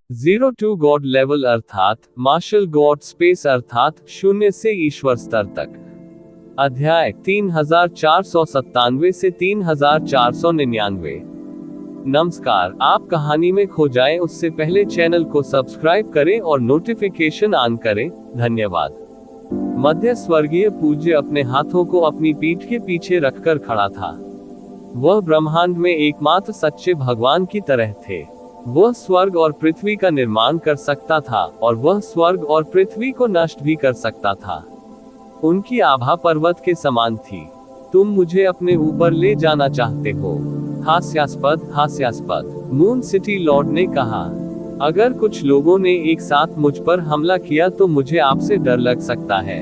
Zero to God level अर्थात martial God space अर्थात शून्य से ईश्वर स्तर तक। अध्याय 3497 से 3499। नमस्कार, आप कहानी में खो जाएं उससे पहले चैनल को सब्सक्राइब करें और नोटिफिकेशन ऑन करें। धन्यवाद। मध्य स्वर्गीय पूज्य अपने हाथों को अपनी पीठ के पीछे रखकर खड़ा था। वह ब्रह्मांड में एकमात्र सच्चे भगवान की तरह थे। वह स्वर्ग और पृथ्वी का निर्माण कर सकता था और वह स्वर्ग और पृथ्वी को नष्ट भी कर सकता था। उनकी आभा पर्वत के समान थी। तुम मुझे अपने ऊपर ले जाना चाहते हो? हास्यास्पद, हास्यास्पद, मून सिटी लॉर्ड ने कहा। अगर कुछ लोगों ने एक साथ मुझ पर हमला किया तो मुझे आपसे डर लग सकता है।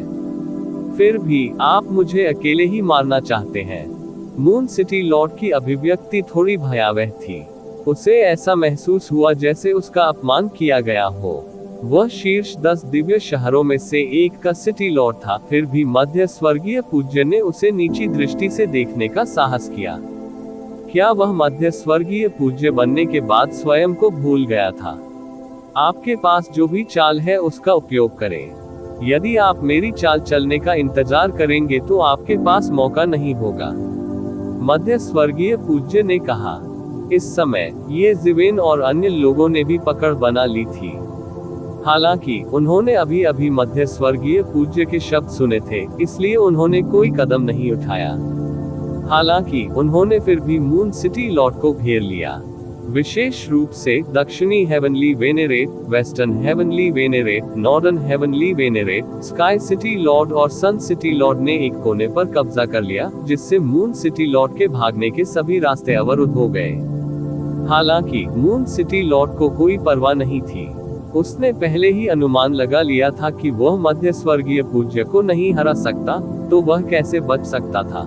फिर भी आप मुझे अकेले ही मारना चाहते हैं। मून सिटी लॉर्ड की अभिव्यक्ति थोड़ी भयावह थी। उसे ऐसा महसूस हुआ जैसे उसका अपमान किया गया हो। वह शीर्ष 10 दिव्य शहरों में से एक का सिटी लॉर्ड था, फिर भी मध्य स्वर्गीय पूज्य ने उसे नीची दृष्टि से देखने का साहस किया। क्या वह मध्य स्वर्गीय पूज्य बनने के बाद स्वयं को भूल गया था? आपके पास जो भी चाल है उसका उपयोग करें। यदि आप मेरी चाल चलने का इंतजार करेंगे तो आपके पास मौका नहीं होगा, मध्य स्वर्गीय पूज्य ने कहा। इस समय ये जिवेन और अन्य लोगों ने भी पकड़ बना ली थी। हालांकि उन्होंने अभी अभी मध्य स्वर्गीय पूज्य के शब्द सुने थे, इसलिए उन्होंने कोई कदम नहीं उठाया। हालांकि उन्होंने फिर भी मून सिटी लॉर्ड को घेर लिया। विशेष रूप से दक्षिणी heavenly venerate, western heavenly venerate, northern heavenly venerate, sky city lord और सन सिटी लॉर्ड ने एक कोने पर कब्जा कर लिया, जिससे मून सिटी लॉर्ड के भागने के सभी रास्ते अवरुद्ध हो गए। हालांकि मून सिटी लॉर्ड को कोई परवाह नहीं थी। उसने पहले ही अनुमान लगा लिया था कि वह मध्य स्वर्गीय पूज्य को नहीं हरा सकता, तो वह कैसे बच सकता था।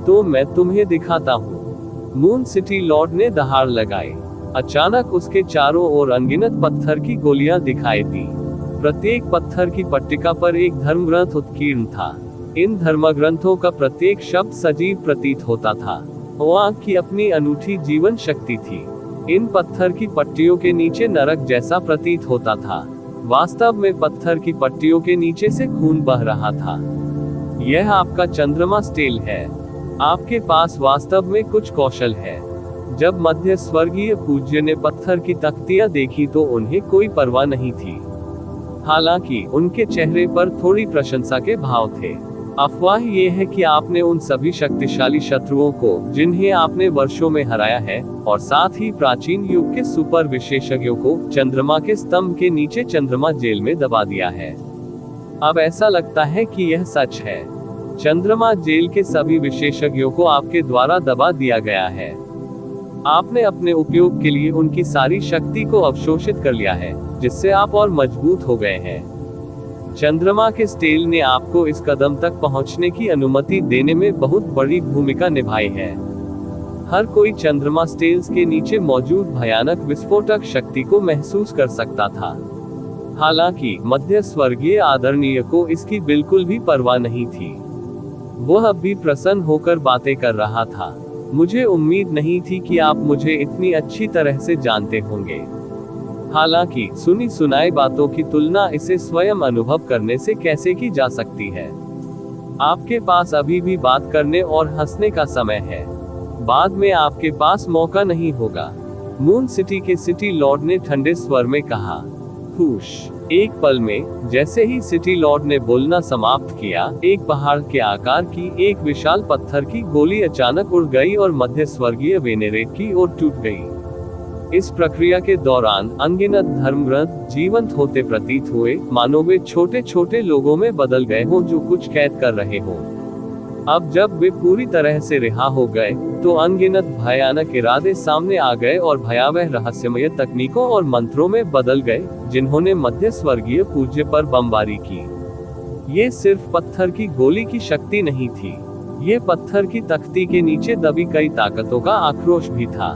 तो मैं तुम्हें दिखाता हूँ, मून सिटी लॉर्ड ने दहाड़ लगाई। अचानक उसके चारों ओर अनगिनत पत्थर की गोलियां दिखाई दी। प्रत्येक पत्थर की पट्टिका पर एक धर्मग्रंथ उत्कीर्ण था। इन धर्मग्रंथों का प्रत्येक शब्द सजीव प्रतीत होता था। वहाँ की अपनी अनूठी जीवन शक्ति थी। इन पत्थर की पट्टियों के नीचे नरक जैसा प्रतीत होता था। वास्तव में पत्थर की पट्टियों के नीचे से खून बह रहा था। यह आपका चंद्रमा स्टेल है। आपके पास वास्तव में कुछ कौशल है। जब मध्य स्वर्गीय पूज्य ने पत्थर की तख्तियां देखी तो उन्हें कोई परवाह नहीं थी। हालांकि उनके चेहरे पर थोड़ी प्रशंसा के भाव थे। अफवाह ये है कि आपने उन सभी शक्तिशाली शत्रुओं को, जिन्हें आपने वर्षों में हराया है, और साथ ही प्राचीन युग के सुपर विशेषज्ञों को चंद्रमा के स्तंभ के नीचे चंद्रमा जेल में दबा दिया है। अब ऐसा लगता है कि यह सच है। चंद्रमा जेल के सभी विशेषज्ञों को आपके द्वारा दबा दिया गया है। आपने अपने उपयोग के लिए उनकी सारी शक्ति को अवशोषित कर लिया है, जिससे आप और मजबूत हो गए हैं। चंद्रमा के स्टेल ने आपको इस कदम तक पहुंचने की अनुमति देने में बहुत बड़ी भूमिका निभाई है। हर कोई चंद्रमा स्टेल्स के नीचे मौजूद भयानक विस्फोटक शक्ति को महसूस कर सकता था। हालांकि मध्य स्वर्गीय आदरणीय को इसकी बिल्कुल भी परवाह नहीं थी। वह अब भी प्रसन्न होकर बातें कर रहा था। मुझे उम्मीद नहीं थी कि आप मुझे इतनी अच्छी तरह से जानते होंगे। हालांकि सुनी सुनाई बातों की तुलना इसे स्वयं अनुभव करने से कैसे की जा सकती है। आपके पास अभी भी बात करने और हंसने का समय है। बाद में आपके पास मौका नहीं होगा, मून सिटी के सिटी लॉर्ड ने ठंडे स्वर में कहा। हुश! एक पल में, जैसे ही सिटी लॉर्ड ने बोलना समाप्त किया, एक पहाड़ के आकार की एक विशाल पत्थर की गोली अचानक उड़ गई और मध्य स्वर्गीय वेनेरेट की ओर टूट गई। इस प्रक्रिया के दौरान अनगिनत धर्मग्रंथ जीवंत होते प्रतीत हुए, मानो वे छोटे छोटे लोगों में बदल गए हों जो कुछ कैद कर रहे हों। अब जब वे पूरी तरह से रिहा हो गए, तो अनगिनत भयानक इरादे सामने आ गए और भयावह रहस्यमय तकनीकों और मंत्रों में बदल गए, जिन्होंने मध्य स्वर्गीय पूज्य पर बमबारी की। ये सिर्फ पत्थर की गोली की शक्ति नहीं थी, ये पत्थर की तख्ती के नीचे दबी कई ताकतों का आक्रोश भी था।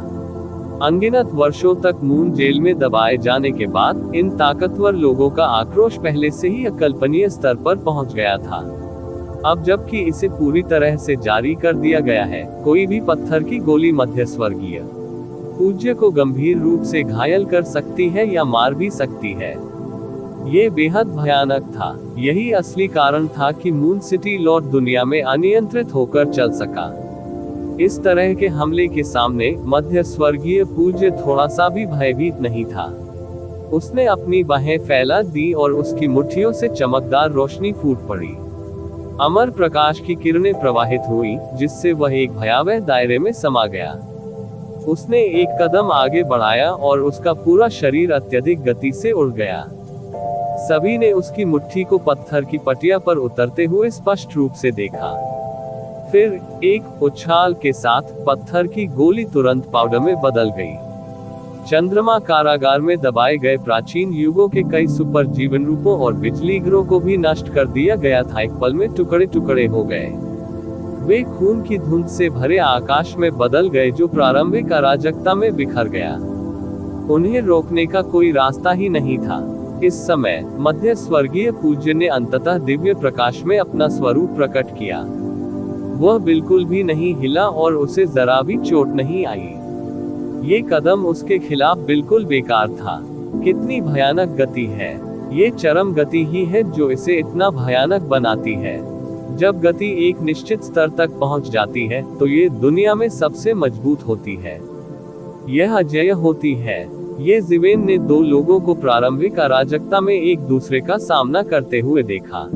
अनगिनत वर्षों तक मून जेल में दबाए जाने के बाद इन ताकतवर लोगों का आक्रोश पहले से ही अकल्पनीय स्तर पर पहुंच गया था। अब जबकि इसे पूरी तरह से जारी कर दिया गया है, कोई भी पत्थर की गोली मध्य स्वर्गीय पूज्य को गंभीर रूप से घायल कर सकती है या मार भी सकती है। ये बेहद भयानक था। यही असली कारण था कि मून सिटी लॉर्ड दुनिया में अनियंत्रित होकर चल सका। इस तरह के हमले के सामने मध्य स्वर्गीय पूज्य थोड़ा सा भी भयभीत नहीं था। उसने अपनी बाहें फैला दी और उसकी मुट्ठियों से चमकदार रोशनी फूट पड़ी। अमर प्रकाश की किरणें प्रवाहित हुई, जिससे वह एक भयावह दायरे में समा गया। उसने एक कदम आगे बढ़ाया और उसका पूरा शरीर अत्यधिक गति से उड़ गया। सभी ने उसकी मुट्ठी को पत्थर की पटिया पर उतरते हुए स्पष्ट रूप से देखा। फिर एक उछाल के साथ पत्थर की गोली तुरंत पाउडर में बदल गई। चंद्रमा कारागार में दबाए गए प्राचीन युगों के कई सुपर जीवन रूपों और बिजली ग्रहों को भी नष्ट कर दिया गया था। एक पल में टुकड़े टुकड़े हो गए। वे खून की धुंध से भरे आकाश में बदल गए, जो प्रारंभिक अराजकता में बिखर गया। उन्हें रोकने का कोई रास्ता ही नहीं था। इस समय मध्य स्वर्गीय पूज्य ने अंततः दिव्य प्रकाश में अपना स्वरूप प्रकट किया। वह बिल्कुल भी नहीं हिला और उसे जरा भी चोट नहीं आई। ये कदम उसके खिलाफ बिल्कुल बेकार था। कितनी भयानक गति है। ये चरम गति ही है जो इसे इतना भयानक बनाती है। जब गति एक निश्चित स्तर तक पहुंच जाती है तो ये दुनिया में सबसे मजबूत होती है। यह अजेय होती है। ये ज़िवेन ने दो लोगों को प्रारंभिक अराजकता में एक दूसरे का सामना करते हुए देखा।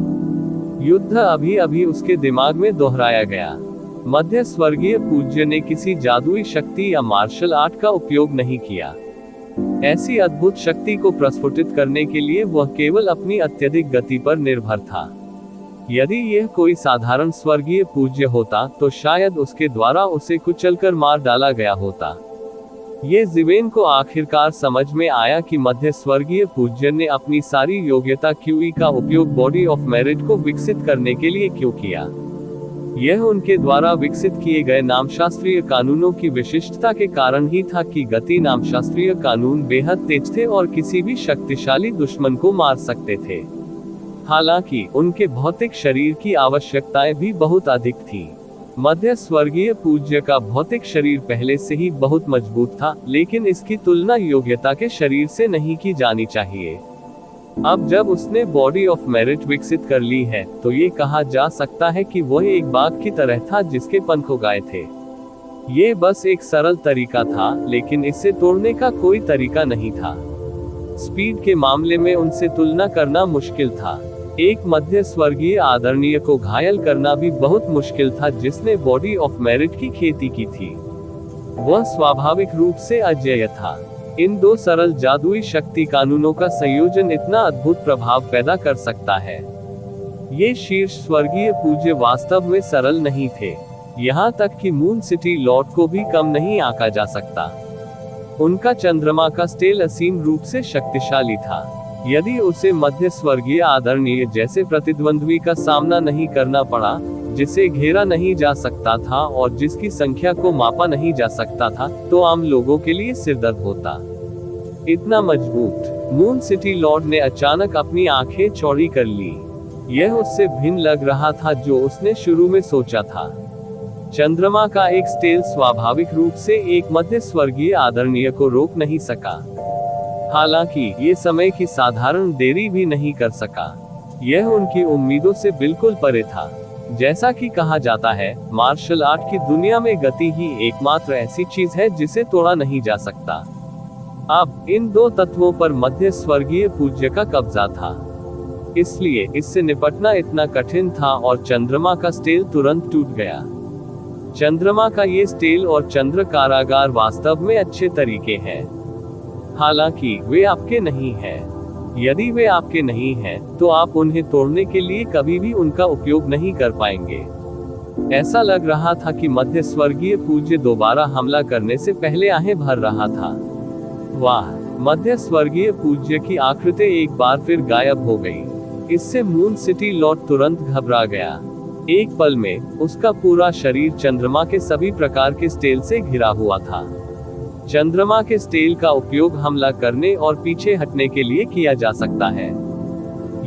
युद्ध अभी अभी उसके दिमाग में दोहराया गया। मध्य स्वर्गीय पूज्य ने किसी जादुई शक्ति या मार्शल आर्ट का उपयोग नहीं किया। ऐसी अद्भुत शक्ति को प्रस्फुटित करने के लिए वह केवल अपनी अत्यधिक गति पर निर्भर था। यदि यह कोई साधारण स्वर्गीय पूज्य होता तो शायद उसके द्वारा उसे कुचलकर मार डाला गया होता। ये ज़िवेन को आखिरकार समझ में आया कि मध्य स्वर्गीय पूज्य ने अपनी सारी योग्यता QE का उपयोग बॉडी ऑफ मेरिट को विकसित करने के लिए क्यों किया। यह उनके द्वारा विकसित किए गए नामशास्त्रीय कानूनों की विशिष्टता के कारण ही था कि गति नामशास्त्रीय कानून बेहद तेज थे और किसी भी शक्तिशाली दुश्मन को मार सकते थे। हालांकि उनके भौतिक शरीर की आवश्यकताएं भी बहुत अधिक थी। मध्य स्वर्गीय पूज्य का भौतिक शरीर पहले से ही बहुत मजबूत था, लेकिन इसकी तुलना योग्यता के शरीर से नहीं की जानी चाहिए। अब जब उसने बॉडी ऑफ मेरिट विकसित कर ली है तो ये कहा जा सकता है कि वह एक बाघ की तरह था जिसके पंख उगाए थे। ये बस एक सरल तरीका था, लेकिन इसे तोड़ने का कोई तरीका नहीं था। स्पीड के मामले में उनसे तुलना करना मुश्किल था। एक मध्य स्वर्गीय आदरणीय को घायल करना भी बहुत मुश्किल था जिसने बॉडी ऑफ मेरिट की खेती की थी। वह स्वाभाविक रूप से अजेय था। इन दो सरल जादुई शक्ति कानूनों का संयोजन इतना अद्भुत प्रभाव पैदा कर सकता है। ये शीर्ष स्वर्गीय पूज्य वास्तव में सरल नहीं थे। यहाँ तक कि मून सिटी लॉर्ड को भी कम नहीं आंका जा सकता। उनका चंद्रमा का स्टेल असीम रूप से शक्तिशाली था। यदि उसे मध्य स्वर्गीय आदरणीय जैसे प्रतिद्वंद्वी का सामना नहीं करना पड़ा, जिसे घेरा नहीं जा सकता था और जिसकी संख्या को मापा नहीं जा सकता था, तो आम लोगों के लिए सिरदर्द होता। इतना मजबूत। मून सिटी लॉर्ड ने अचानक अपनी आंखें चौड़ी कर ली। यह उससे भिन्न लग रहा था जो उसने शुरू में सोचा था। चंद्रमा का एक स्टेल स्वाभाविक रूप से एक मध्य स्वर्गीय आदरणीय को रोक नहीं सका। हालांकि ये समय की साधारण देरी भी नहीं कर सका। यह उनकी उम्मीदों से बिल्कुल परे था। जैसा कि कहा जाता है, मार्शल आर्ट की दुनिया में गति ही एकमात्र ऐसी चीज है जिसे तोड़ा नहीं जा सकता। अब इन दो तत्वों पर मध्य स्वर्गीय पूज्य का कब्जा था, इसलिए इससे निपटना इतना कठिन था और चंद्रमा का स्टेल तुरंत टूट गया। चंद्रमा का ये स्टेल और चंद्र कारागार वास्तव में अच्छे तरीके हैं, हालांकि वे आपके नहीं हैं। यदि वे आपके नहीं हैं, तो आप उन्हें तोड़ने के लिए कभी भी उनका उपयोग नहीं कर पाएंगे। ऐसा लग रहा था कि मध्य स्वर्गीय पूज्य दोबारा हमला करने से पहले आहें भर रहा था। वाह! मध्य स्वर्गीय पूज्य की आकृति एक बार फिर गायब हो गई। इससे मून सिटी लॉर्ड तुरंत घबरा गया। एक पल में उसका पूरा शरीर चंद्रमा के सभी प्रकार के स्टेल से घिरा हुआ था। चंद्रमा के स्टेल का उपयोग हमला करने और पीछे हटने के लिए किया जा सकता है।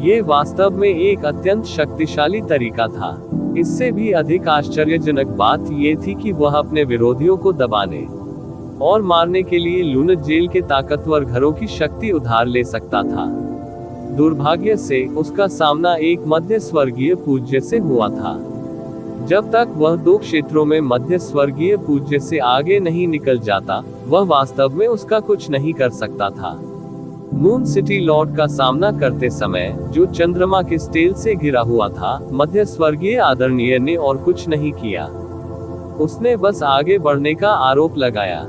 ये वास्तव में एक अत्यंत शक्तिशाली तरीका था। इससे भी अधिक आश्चर्यजनक बात ये थी कि वह अपने विरोधियों को दबाने और मारने के लिए लूनट जेल के ताकतवर घरों की शक्ति उधार ले सकता था। दुर्भाग्य से उसका सामना एक मध्य स्वर्गीय पूज्य से हुआ था। जब तक वह 2 क्षेत्रों में मध्य स्वर्गीय पूज्य से आगे नहीं निकल जाता, वह वास्तव में उसका कुछ नहीं कर सकता था। मून सिटी लॉर्ड का सामना करते समय, जो चंद्रमा के स्टेल से घिरा हुआ था, मध्य स्वर्गीय आदरणीय ने और कुछ नहीं किया। उसने बस आगे बढ़ने का आरोप लगाया।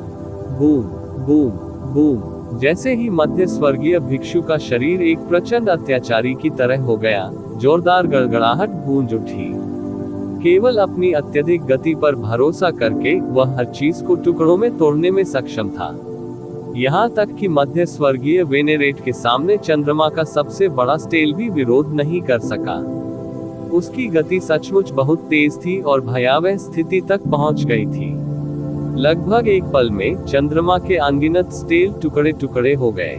Boom boom boom. जैसे ही मध्य स्वर्गीय भिक्षु का शरीर एक प्रचंड अत्याचारी की तरह हो गया, जोरदार गड़गड़ाहट गूंज उठी। केवल अपनी अत्यधिक गति पर भरोसा करके वह हर चीज को टुकड़ों में तोड़ने में सक्षम था। यहाँ तक कि मध्य स्वर्गीय वेनेरेट के सामने चंद्रमा का सबसे बड़ा स्टेल भी विरोध नहीं कर सका। उसकी गति सचमुच बहुत तेज थी और भयावह स्थिति तक पहुंच गई थी। लगभग एक पल में चंद्रमा के अनगिनत स्टेल टुकड़े टुकड़े हो गए।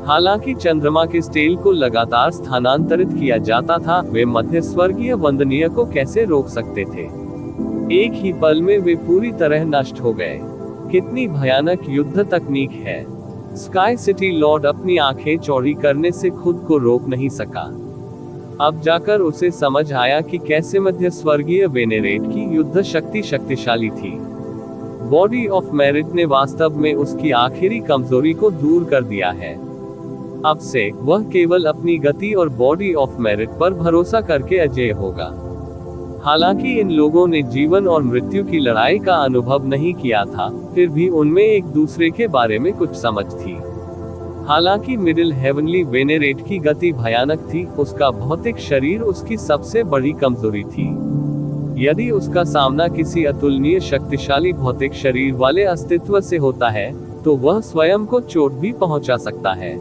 हालांकि चंद्रमा के स्टेल को लगातार स्थानांतरित किया जाता था, वे मध्य स्वर्गीय वंदनीय को कैसे रोक सकते थे? एक ही पल में वे पूरी तरह नष्ट हो गए। कितनी भयानक युद्ध तकनीक है। स्काई सिटी लॉर्ड अपनी आंखें चौड़ी करने से खुद को रोक नहीं सका। अब जाकर उसे समझ आया कि कैसे मध्य स्वर्गीय वेनेरेट की युद्ध शक्ति शक्तिशाली थी। बॉडी ऑफ मेरिट ने वास्तव में उसकी आखिरी कमजोरी को दूर कर दिया है। अब से वह केवल अपनी गति और बॉडी ऑफ मेरिट पर भरोसा करके अजेय होगा। हालांकि इन लोगों ने जीवन और मृत्यु की लड़ाई का अनुभव नहीं किया था, फिर भी उनमें एक दूसरे के बारे में कुछ समझ थी। हालांकि मिडिल हेवनली वेनेरेट की गति भयानक थी, उसका भौतिक शरीर उसकी सबसे बड़ी कमजोरी थी। यदि उसका सामना किसी अतुलनीय शक्तिशाली भौतिक शरीर वाले अस्तित्व से होता है, तो वह स्वयं को चोट भी पहुंचा सकता है।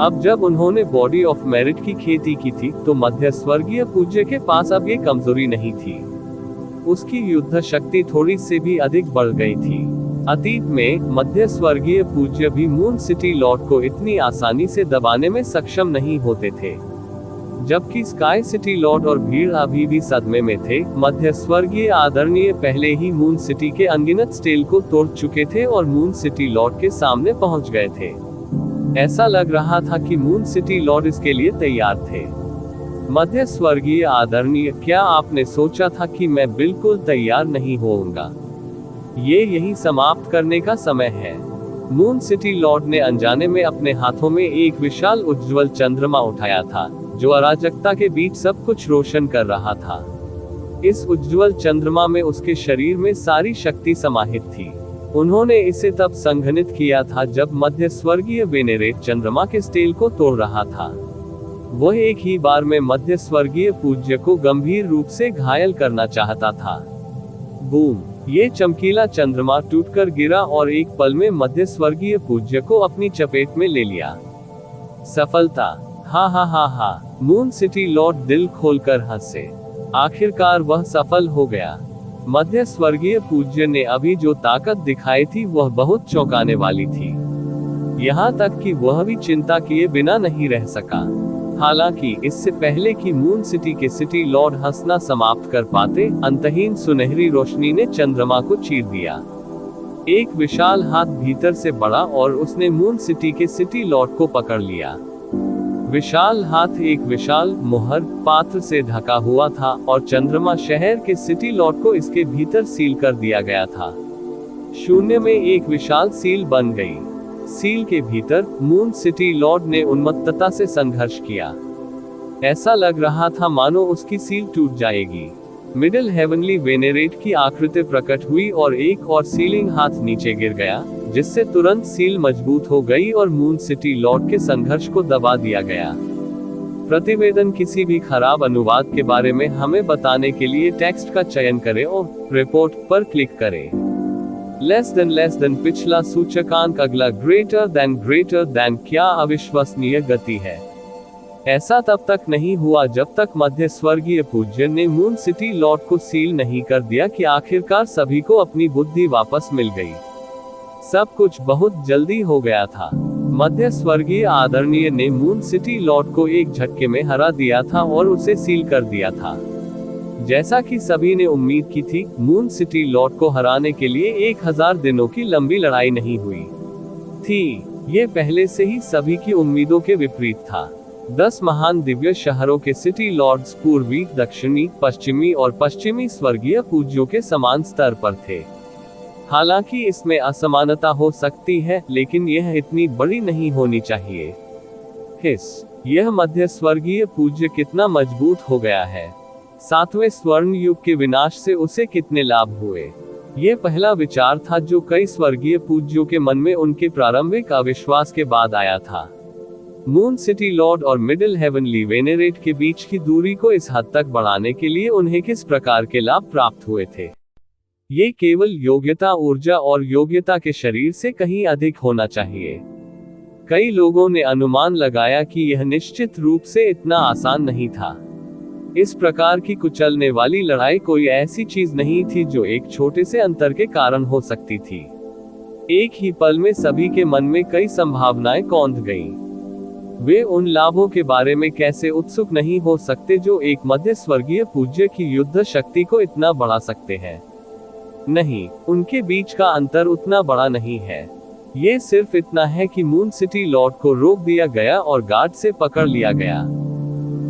अब जब उन्होंने बॉडी ऑफ मेरिट की खेती की थी, तो मध्य स्वर्गीय पूज्य के पास अब ये कमजोरी नहीं थी। उसकी युद्ध शक्ति थोड़ी से भी अधिक बढ़ गई थी। अतीत में मध्य स्वर्गीय पूज्य भी मून सिटी लॉर्ड को इतनी आसानी से दबाने में सक्षम नहीं होते थे। जबकि स्काई सिटी लॉर्ड और भीड़ अभी भी सदमे में थे। मध्य स्वर्गीय आदरणीय पहले ही मून सिटी के अनगिनत स्टेल को तोड़ चुके थे और मून सिटी लॉर्ड के सामने पहुंच गए थे। ऐसा लग रहा था कि मून सिटी लॉर्ड इसके लिए तैयार थे। मध्य स्वर्गीय आदरणीय, क्या आपने सोचा था कि मैं बिल्कुल तैयार नहीं होऊंगा? ये यही समाप्त करने का समय है। मून सिटी लॉर्ड ने अनजाने में अपने हाथों में एक विशाल उज्ज्वल चंद्रमा उठाया था, जो अराजकता के बीच सब कुछ रोशन कर रहा था। इस उज्ज्वल चंद्रमा में उसके शरीर में सारी शक्ति समाहित थी। उन्होंने इसे तब संघनित किया था जब मध्य स्वर्गीय वेनेरेट चंद्रमा के स्टेल को तोड़ रहा था। वह एक ही बार में मध्य स्वर्गीय पूज्य को गंभीर रूप से घायल करना चाहता था। बूम! ये चमकीला चंद्रमा टूटकर गिरा और एक पल में मध्य स्वर्गीय पूज्य को अपनी चपेट में ले लिया। सफलता! हा हा हा हा! मून सिटी लॉर्ड दिल खोलकर हंसे। आखिरकार वह सफल हो गया। मध्य स्वर्गीय पूज्य ने अभी जो ताकत दिखाई थी वह बहुत चौंकाने वाली थी। यहाँ तक कि वह भी चिंता किए बिना नहीं रह सका। हालांकि इससे पहले कि मून सिटी के सिटी लॉर्ड हंसना समाप्त कर पाते, अंतहीन सुनहरी रोशनी ने चंद्रमा को चीर दिया। एक विशाल हाथ भीतर से बढ़ा और उसने मून सिटी के सिटी लॉर्ड को पकड़ लिया। विशाल हाथ एक विशाल मोहर पात्र से ढका हुआ था और चंद्रमा शहर के सिटी लॉर्ड को इसके भीतर सील कर दिया गया था। शून्य में एक विशाल सील बन गई। सील के भीतर मून सिटी लॉर्ड ने उन्मत्तता से संघर्ष किया। ऐसा लग रहा था मानो उसकी सील टूट जाएगी। मिडिल हेवनली वेनेरेट की आकृति प्रकट हुई और एक और सीलिंग हाथ नीचे गिर गया, जिससे तुरंत सील मजबूत हो गई और मून सिटी लॉर्ड के संघर्ष को दबा दिया गया। प्रतिवेदन किसी भी खराब अनुवाद के बारे में हमें बताने के लिए टेक्स्ट का चयन करें और रिपोर्ट पर क्लिक करें। लेस देन पिछला सूचकांक, अगला ग्रेटर देन क्या अविश्वसनीय गति है। ऐसा तब तक नहीं हुआ जब तक मध्य स्वर्गीय पूज्य ने मून सिटी लॉर्ड को सील नहीं कर दिया कि आखिरकार सभी को अपनी बुद्धि वापस मिल गई। सब कुछ बहुत जल्दी हो गया था। मध्य स्वर्गीय आदरणीय ने मून सिटी लॉर्ड को एक झटके में हरा दिया था और उसे सील कर दिया था। जैसा कि सभी ने उम्मीद की थी, मून सिटी लॉर्ड को हराने के लिए 1000 दिनों की लंबी लड़ाई नहीं हुई थी। ये पहले से ही सभी की उम्मीदों के विपरीत था। 10 महान दिव्य शहरों के सिटी लॉर्ड्स पूर्वी, दक्षिणी, पश्चिमी और पश्चिमी स्वर्गीय पूज्यों के समान स्तर पर थे। हालांकि इसमें असमानता हो सकती है, लेकिन यह इतनी बड़ी नहीं होनी चाहिए। यह मध्य स्वर्गीय पूज्य कितना मजबूत हो गया है। 7वें स्वर्ण युग के विनाश से उसे कितने लाभ हुए। ये पहला विचार था जो कई स्वर्गीय पूज्यों के मन में उनके प्रारंभिक अविश्वास के बाद आया था। मून सिटी लॉर्ड और मिडिल हेवनली वेनेरेट के बीच की दूरी को इस हद तक बढ़ाने के लिए उन्हें किस प्रकार के लाभ प्राप्त हुए थे। ये केवल योग्यता, ऊर्जा और योग्यता के शरीर से कहीं अधिक होना चाहिए। कई लोगों ने अनुमान लगाया कि यह निश्चित रूप से इतना आसान नहीं था। इस प्रकार की कुचलने वाली लड़ाई कोई ऐसी चीज नहीं थी जो एक छोटे से अंतर के कारण हो सकती थी। एक ही पल में सभी के मन में कई संभावनाएं कौंध गईं। वे उन लाभों के बारे में कैसे उत्सुक नहीं हो सकते जो एक मध्य स्वर्गीय पूज्य की युद्ध शक्ति को इतना बढ़ा सकते हैं। नहीं, उनके बीच का अंतर उतना बड़ा नहीं है। ये सिर्फ इतना है कि मून सिटी लॉर्ड को रोक दिया गया और गार्ड से पकड़ लिया गया।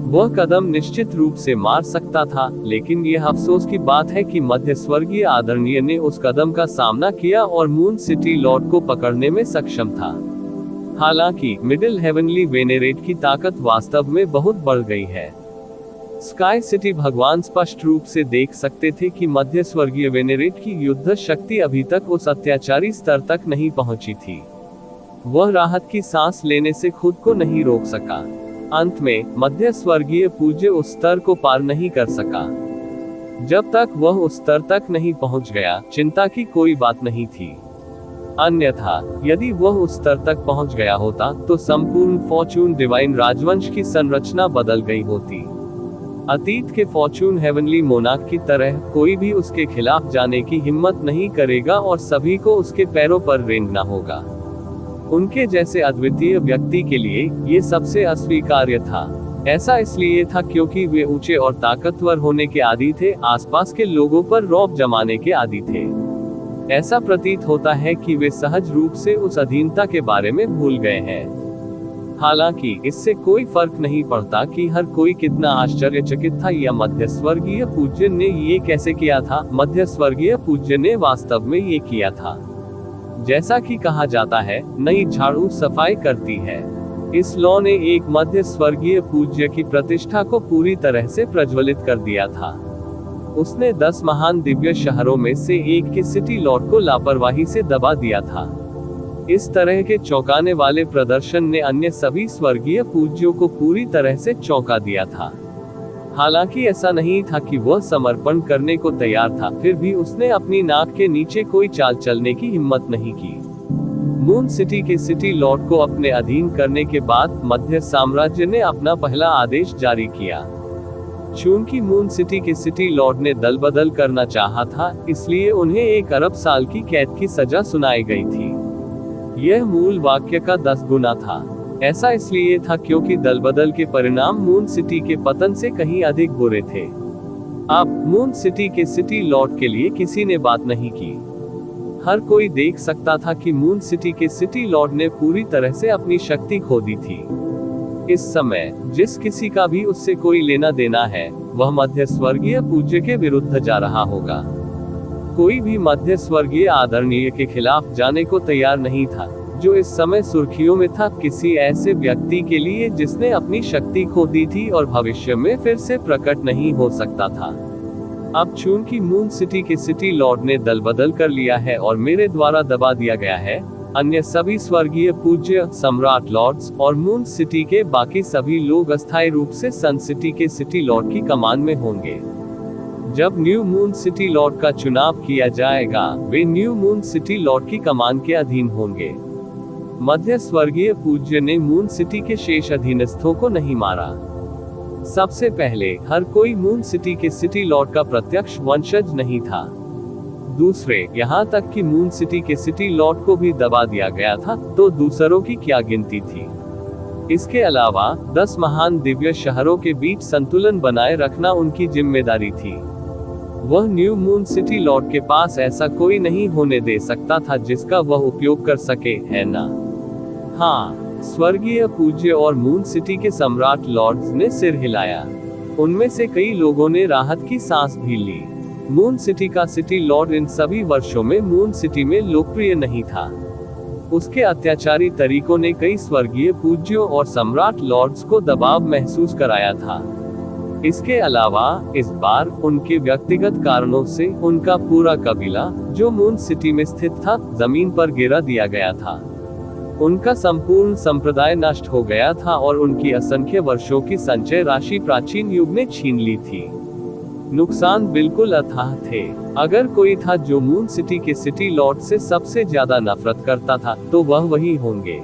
वह कदम निश्चित रूप से मार सकता था, लेकिन यह अफसोस की बात है कि मध्य स्वर्गीय आदरणीय ने उस कदम का सामना किया और मून सिटी लॉर्ड को पकड़ने में सक्षम था। हालांकि मिडिल हेवनली वेनेरेट की ताकत वास्तव में बहुत बढ़ गई है। स्काई सिटी भगवान स्पष्ट रूप से देख सकते थे कि मध्य स्वर्गीय वेनेरेट की युद्ध शक्ति अभी तक उस अत्याचारी स्तर तक नहीं पहुंची थी। वह राहत की सांस लेने से खुद को नहीं रोक सका। अंत में मध्य स्वर्गीय पूज्य उस स्तर को पार नहीं कर सका। जब तक वह उस स्तर तक नहीं पहुंच गया, चिंता की कोई बात नहीं थी। अन्यथा यदि वह उस स्तर तक पहुंच गया होता तो संपूर्ण फॉर्चून डिवाइन राजवंश की संरचना बदल गई होती। अतीत के फॉर्चून हेवनली मोनार्क की तरह कोई भी उसके खिलाफ जाने की हिम्मत नहीं करेगा और सभी को उसके पैरों पर रेंगना होगा। उनके जैसे अद्वितीय व्यक्ति के लिए ये सबसे अस्वीकार्य था। ऐसा इसलिए था क्योंकि वे ऊंचे और ताकतवर होने के आदी थे, आसपास के लोगों पर रौब जमाने के आदी थे। ऐसा प्रतीत होता है कि वे सहज रूप से उस अधीनता के बारे में भूल गए हैं। हालांकि इससे कोई फर्क नहीं पड़ता कि हर कोई कितना आश्चर्यचकित था या मध्य स्वर्गीय पूज्य ने ये कैसे किया था। मध्य स्वर्गीय पूज्य ने वास्तव में ये किया था। जैसा कि कहा जाता है, नई झाड़ू सफाई करती है। इस लॉ ने एक मध्य स्वर्गीय पूज्य की प्रतिष्ठा को पूरी तरह से प्रज्वलित कर दिया था। उसने 10 महान दिव्य शहरों में से एक के सिटी लॉर्ड को लापरवाही से दबा दिया था। इस तरह के चौंकाने वाले प्रदर्शन ने अन्य सभी स्वर्गीय पूज्यों को पूरी तरह से चौंका दिया था। हालांकि ऐसा नहीं था कि वह समर्पण करने को तैयार था, फिर भी उसने अपनी नाक के नीचे कोई चाल चलने की हिम्मत नहीं की। मून सिटी के सिटी लॉर्ड को अपने अधीन करने के बाद मध्य साम्राज्य ने अपना पहला आदेश जारी किया। चूंकि मून सिटी के सिटी लॉर्ड ने दल बदल करना चाहा था, इसलिए उन्हें 1 अरब साल की कैद की सजा सुनाई गई थी। यह मूल वाक्य का 10 गुना था। ऐसा इसलिए था क्योंकि दल बदल के परिणाम मून सिटी के पतन से कहीं अधिक बुरे थे। अब मून सिटी के सिटी लॉर्ड के लिए किसी ने बात नहीं की। हर कोई देख सकता था कि मून सिटी के सिटी लॉर्ड ने पूरी तरह से अपनी शक्ति खो दी थी। इस समय जिस किसी का भी उससे कोई लेना देना है, वह मध्य स्वर्गीय पूज्य के विरुद्ध जा रहा होगा। कोई भी मध्य स्वर्गीय आदरणीय के खिलाफ जाने को तैयार नहीं था, जो इस समय सुर्खियों में था, किसी ऐसे व्यक्ति के लिए जिसने अपनी शक्ति खो दी थी और भविष्य में फिर से प्रकट नहीं हो सकता था। अब चूंकि मून सिटी के सिटी लॉर्ड ने दल बदल कर लिया है और मेरे द्वारा दबा दिया गया है, अन्य सभी स्वर्गीय पूज्य, सम्राट लॉर्ड्स और मून सिटी के बाकी सभी लोग अस्थायी रूप से सन सिटी के सिटी लॉर्ड की कमान में होंगे। जब न्यू मून सिटी लॉर्ड का चुनाव किया जाएगा, वे न्यू मून सिटी लॉर्ड की कमान के अधीन होंगे। मध्य स्वर्गीय पूज्य ने मून सिटी के शेष अधीनस्थों को नहीं मारा। सबसे पहले, हर कोई मून सिटी के सिटी लॉर्ड का प्रत्यक्ष वंशज नहीं था। दूसरे, यहाँ तक कि मून सिटी के सिटी लॉर्ड को भी दबा दिया गया था, तो दूसरों की क्या गिनती थी। इसके अलावा 10 महान दिव्य शहरों के बीच संतुलन बनाए रखना उनकी जिम्मेदारी थी। वह न्यू मून सिटी लॉर्ड के पास ऐसा कोई नहीं होने दे सकता था जिसका वह उपयोग कर सके, है ना? हाँ, स्वर्गीय पूज्य और मून सिटी के सम्राट लॉर्ड्स ने सिर हिलाया। उनमें से कई लोगों ने राहत की सांस भी ली। मून सिटी का सिटी लॉर्ड इन सभी वर्षों में मून सिटी में लोकप्रिय नहीं था। उसके अत्याचारी तरीकों ने कई स्वर्गीय पूज्यों और सम्राट लॉर्ड्स को दबाव महसूस कराया था। इसके अलावा इस बार उनके व्यक्तिगत कारणों से उनका पूरा कबीला, जो मून सिटी में स्थित था, जमीन पर गिरा दिया गया था। उनका संपूर्ण संप्रदाय नष्ट हो गया था और उनकी असंख्य वर्षों की संचय राशि प्राचीन युग ने छीन ली थी। नुकसान बिल्कुल अथाह थे। अगर कोई था जो मून सिटी के सिटी लॉर्ड से सबसे ज्यादा नफरत करता था, तो वह वही होंगे।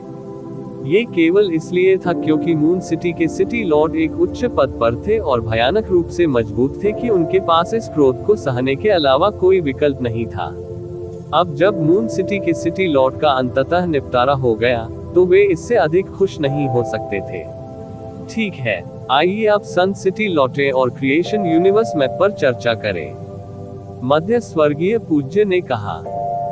ये केवल इसलिए था क्योंकि मून सिटी के सिटी लॉर्ड एक उच्च पद पर थे और भयानक रूप से मजबूत थे कि उनके पास इस क्रोध को सहने के अलावा कोई विकल्प नहीं था। अब जब मून सिटी के सिटी लॉर्ड का अंततः निपटारा हो गया, तो वे इससे अधिक खुश नहीं हो सकते थे। ठीक है, आइए अब सन सिटी लौटें और क्रिएशन यूनिवर्स मैप पर चर्चा करें। मध्य स्वर्गीय पूज्य ने कहा।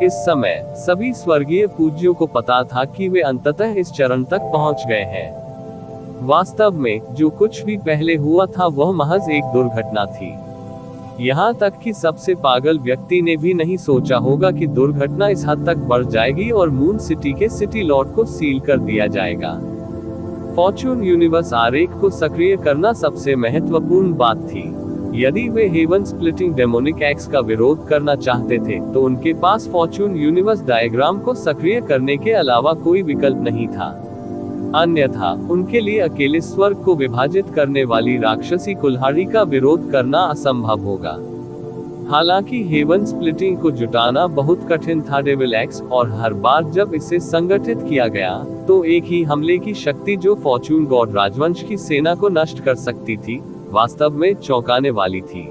इस समय सभी स्वर्गीय पूज्यों को पता था कि वे अंततः इस चरण तक पहुंच गए हैं। वास्तव में जो कुछ भी पहले हुआ था वह महज एक दुर्घटना थी। यहाँ तक कि सबसे पागल व्यक्ति ने भी नहीं सोचा होगा कि दुर्घटना इस हद तक बढ़ जाएगी और मून सिटी के सिटी लॉर्ड को सील कर दिया जाएगा। फॉर्चून यूनिवर्स आरेख को सक्रिय करना सबसे महत्वपूर्ण बात थी। यदि वे हेवन स्प्लिटिंग डेमोनिक एक्स का विरोध करना चाहते थे, तो उनके पास फॉर्चून यूनिवर्स डायग्राम को सक्रिय करने के अलावा कोई विकल्प नहीं था। अन्यथा उनके लिए अकेले स्वर्ग को विभाजित करने वाली राक्षसी कुल्हाड़ी का विरोध करना असंभव होगा। हालांकि हेवन स्प्लिटिंग को जुटाना बहुत कठिन था डेविल एक्स, और हर बार जब इसे संगठित किया गया, तो एक ही हमले की शक्ति जो फॉर्चून गॉड राजवंश की सेना को नष्ट कर सकती थी, वास्तव में चौंकाने वाली थी।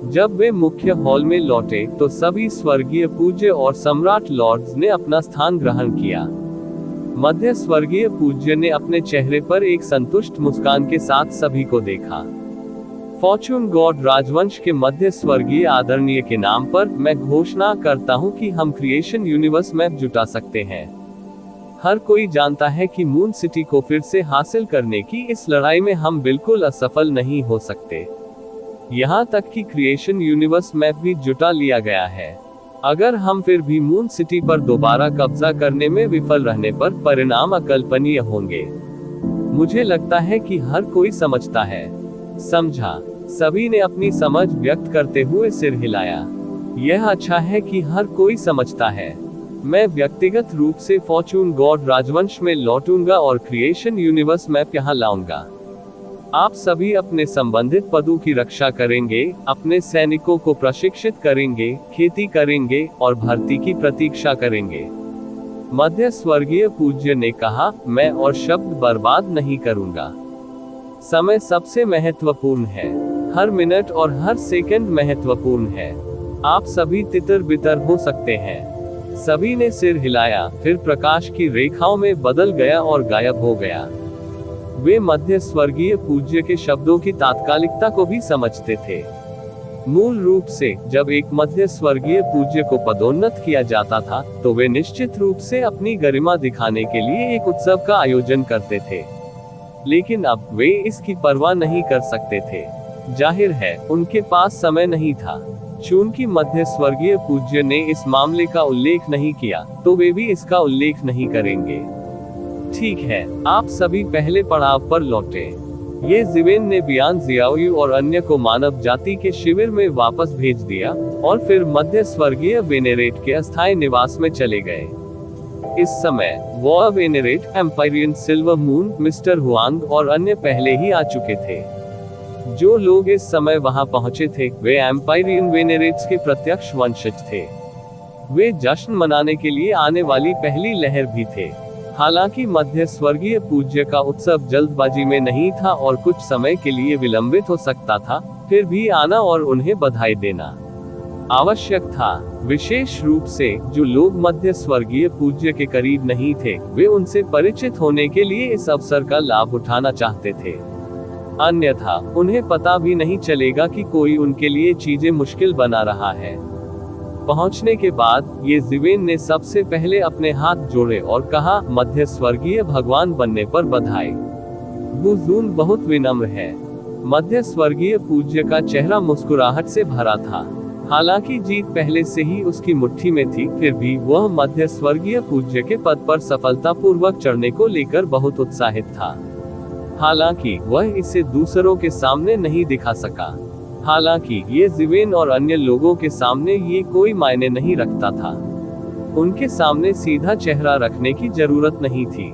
जब वे मुख्य हॉल में लौटे, तो सभी स्वर्गीय पूज्य और सम्राट लॉर्ड्स ने अपना स्थान ग्रहण किया। मध्य स्वर्गीय पूज्य ने अपने चेहरे पर एक संतुष्ट मुस्कान के साथ सभी को देखा। फॉर्चून गॉड राजवंश के मध्य स्वर्गीय आदरणीय के नाम पर मैं घोषणा करता हूं कि हम क्रिएशन यूनिवर्स मैप जुटा सकते हैं। हर कोई जानता है कि मून सिटी को फिर से हासिल करने की इस लड़ाई में हम बिल्कुल असफल नहीं हो सकते। यहाँ तक कि क्रिएशन यूनिवर्स मैप भी जुटा लिया गया है। अगर हम फिर भी मून सिटी पर दोबारा कब्जा करने में विफल रहने पर परिणाम अकल्पनीय होंगे। मुझे लगता है कि हर कोई समझता है। समझा। सभी ने अपनी समझ व्यक्त करते हुए सिर हिलाया। यह अच्छा है कि हर कोई समझता है। मैं व्यक्तिगत रूप से फॉर्चून गॉड राजवंश में लौटूंगा और क्रिएशन यूनिवर्स मैप यहाँ लाऊंगा। आप सभी अपने संबंधित पदों की रक्षा करेंगे, अपने सैनिकों को प्रशिक्षित करेंगे, खेती करेंगे और भर्ती की प्रतीक्षा करेंगे। मध्य स्वर्गीय पूज्य ने कहा, मैं और शब्द बर्बाद नहीं करूंगा। समय सबसे महत्वपूर्ण है। हर मिनट और हर सेकंड महत्वपूर्ण है। आप सभी तितर बितर हो सकते हैं। सभी ने सिर हिलाया, फिर प्रकाश की रेखाओं में बदल गया और गायब हो गया। वे मध्य स्वर्गीय पूज्य के शब्दों की तात्कालिकता को भी समझते थे। मूल रूप से जब एक मध्य स्वर्गीय पूज्य को पदोन्नत किया जाता था, तो वे निश्चित रूप से अपनी गरिमा दिखाने के लिए एक उत्सव का आयोजन करते थे। लेकिन अब वे इसकी परवाह नहीं कर सकते थे। जाहिर है उनके पास समय नहीं था। चूंकि मध्य स्वर्गीय पूज्य ने इस मामले का उल्लेख नहीं किया, तो वे भी इसका उल्लेख नहीं करेंगे। ठीक है, आप सभी पहले पड़ाव पर लौटे। ये जिवेन ने बियान जियाओयू और अन्य को मानव जाति के शिविर में वापस भेज दिया और फिर मध्य स्वर्गीय वेनेरेट के अस्थायी निवास में चले गए। इस समय war venerate, empyrean silver moon, mister Huang और अन्य पहले ही आ चुके थे। जो लोग इस समय वहां पहुंचे थे, वे एम्पायरियन वेनेरेट्स के प्रत्यक्ष वंशज थे। वे जश्न मनाने के लिए आने वाली पहली लहर भी थे। हालांकि मध्य स्वर्गीय पूज्य का उत्सव जल्दबाजी में नहीं था और कुछ समय के लिए विलंबित हो सकता था, फिर भी आना और उन्हें बधाई देना। आवश्यक था। विशेष रूप से जो लोग मध्य स्वर्गीय पूज्य के करीब नहीं थे, वे उनसे परिचित होने के लिए इस अवसर का लाभ उठाना चाहते थे। अन्यथा उन्हें पता भी नहीं चलेगा कि कोई उनके लिए चीजें मुश्किल बना रहा है। पहुंचने के बाद ये जिवेन ने सबसे पहले अपने हाथ जोड़े और कहा, मध्य स्वर्गीय भगवान बनने पर बधाई। गुजून बहुत विनम्र है। मध्य स्वर्गीय पूज्य का चेहरा मुस्कुराहट से भरा था। हालांकि जीत पहले से ही उसकी मुट्ठी में थी, फिर भी वह मध्य स्वर्गीय पूज्य के पद पर सफलतापूर्वक चढ़ने को लेकर बहुत उत्साहित था। हालांकि वह इसे दूसरों के सामने नहीं दिखा सका। हालांकि ये जिवेन और अन्य लोगों के सामने ये कोई मायने नहीं रखता था। उनके सामने सीधा चेहरा रखने की जरूरत नहीं थी।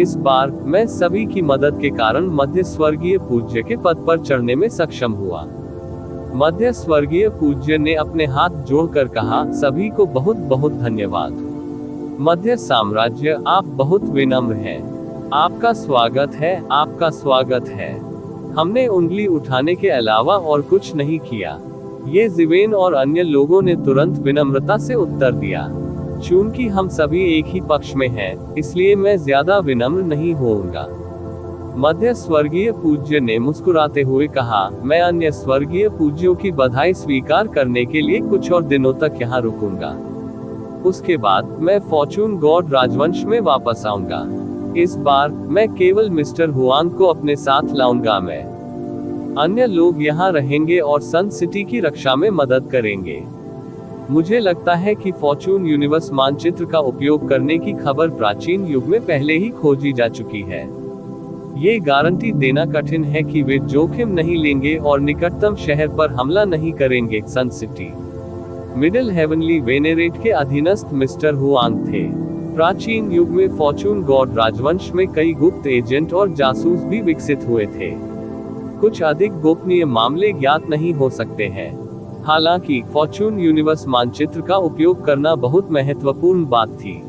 इस बार मैं सभी की मदद के कारण मध्य स्वर्गीय पूज्य के पद पर चढ़ने में सक्षम हुआ। मध्य स्वर्गीय पूज्य ने अपने हाथ जोड़कर कहा, सभी को बहुत बहुत धन्यवाद। मध्य साम्राज्य, आप बहुत विनम्र हैं। आपका स्वागत है, आपका स्वागत है। हमने उंगली उठाने के अलावा और कुछ नहीं किया। ये जिवेन और अन्य लोगों ने तुरंत विनम्रता से उत्तर दिया। चूंकि हम सभी एक ही पक्ष में हैं, इसलिए मैं ज्यादा विनम्र नहीं होऊंगा। मध्य स्वर्गीय पूज्य ने मुस्कुराते हुए कहा, मैं अन्य स्वर्गीय पूज्यों की बधाई स्वीकार करने के लिए कुछ और दिनों तक यहाँ रुकूंगा। उसके बाद मैं फॉर्चून गॉड राजवंश में वापस आऊंगा। इस बार मैं केवल मिस्टर हुआंग को अपने साथ लाऊंगा। मैं अन्य लोग यहाँ रहेंगे और सन सिटी की रक्षा में मदद करेंगे। मुझे लगता है कि फॉर्चून यूनिवर्स मानचित्र का उपयोग करने की खबर प्राचीन युग में पहले ही खोजी जा चुकी है। ये गारंटी देना कठिन है कि वे जोखिम नहीं लेंगे और निकटतम शहर पर हमला नहीं करेंगे। सन सिटी मिडिल हेवनली वेनेरेट के अधीनस्थ मिस्टर हुआंग थे। प्राचीन युग में फॉर्चून गॉड राजवंश में कई गुप्त एजेंट और जासूस भी विकसित हुए थे। कुछ अधिक गोपनीय मामले ज्ञात नहीं हो सकते हैं। हालांकि फॉर्चून यूनिवर्स मानचित्र का उपयोग करना बहुत महत्वपूर्ण बात थी।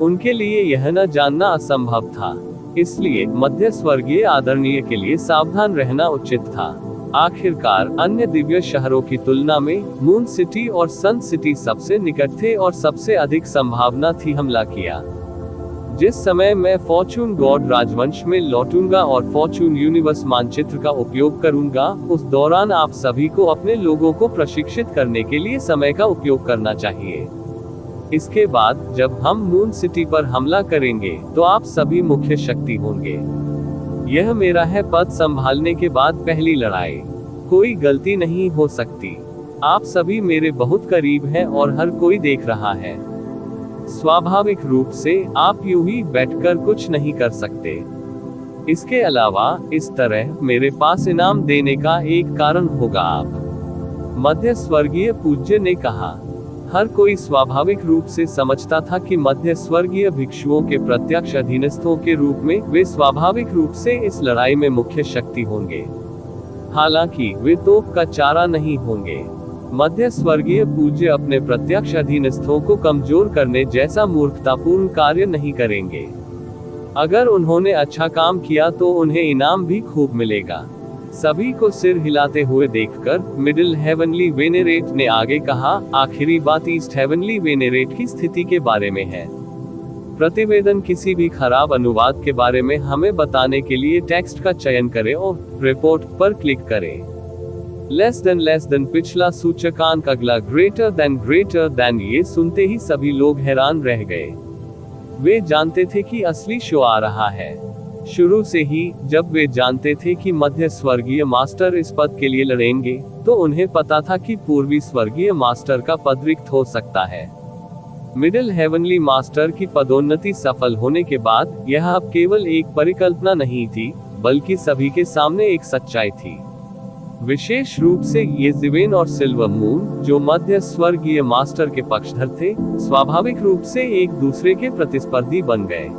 उनके लिए यह न जानना असंभव था। इसलिए मध्य स्वर्गीय आदरणीय के लिए सावधान रहना उचित था। आखिरकार अन्य दिव्य शहरों की तुलना में मून सिटी और सन सिटी सबसे निकट थे और सबसे अधिक संभावना थी हमला किया। जिस समय मैं फॉर्चून गॉड राजवंश में लौटूंगा और फॉर्चून यूनिवर्स मानचित्र का उपयोग करूंगा, उस दौरान आप सभी को अपने लोगों को प्रशिक्षित करने के लिए समय का उपयोग करना चाहिए। इसके बाद जब हम मून सिटी पर हमला करेंगे तो आप सभी मुख्य शक्ति होंगे। यह मेरा है पद संभालने के बाद पहली लड़ाई। कोई गलती नहीं हो सकती। आप सभी मेरे बहुत करीब हैं और हर कोई देख रहा है। स्वाभाविक रूप से आप यूं ही बैठकर कुछ नहीं कर सकते। इसके अलावा इस तरह मेरे पास इनाम देने का एक कारण होगा। आप मध्य स्वर्गीय पूज्य ने कहा। हर कोई स्वाभाविक रूप से समझता था कि मध्य स्वर्गीय भिक्षुओं के प्रत्यक्ष अधीनस्थों के रूप में वे स्वाभाविक रूप से इस लड़ाई में मुख्य शक्ति होंगे। हालांकि वे तोप का चारा नहीं होंगे। मध्य स्वर्गीय पूज्य अपने प्रत्यक्ष अधीनस्थों को कमजोर करने जैसा मूर्खतापूर्ण कार्य नहीं करेंगे। अगर उन्होंने अच्छा काम किया तो उन्हें इनाम भी खूब मिलेगा। सभी को सिर हिलाते हुए देखकर मिडिल हेवनली वेनेरेट ने आगे कहा, आखिरी बात ईस्ट हेवनली वेनेरेट की स्थिति के बारे में है। प्रतिवेदन किसी भी खराब अनुवाद के बारे में हमें बताने के लिए टेक्स्ट का चयन करें और रिपोर्ट पर क्लिक करें। लेस देन पिछला सूचकांक, अगला ग्रेटर देन। ये सुनते ही सभी लोग हैरान रह गए। वे जानते थे कि असली शो आ रहा है। शुरू से ही जब वे जानते थे कि मध्य स्वर्गीय मास्टर इस पद के लिए लड़ेंगे, तो उन्हें पता था कि पूर्वी स्वर्गीय मास्टर का पद रिक्त हो सकता है। मिडिल हेवनली मास्टर की पदोन्नति सफल होने के बाद यह अब केवल एक परिकल्पना नहीं थी, बल्कि सभी के सामने एक सच्चाई थी। विशेष रूप से ये जिवेन और सिल्वर मून, जो मध्य स्वर्गीय मास्टर के पक्षधर थे, स्वाभाविक रूप से एक दूसरे के प्रतिस्पर्धी बन गए।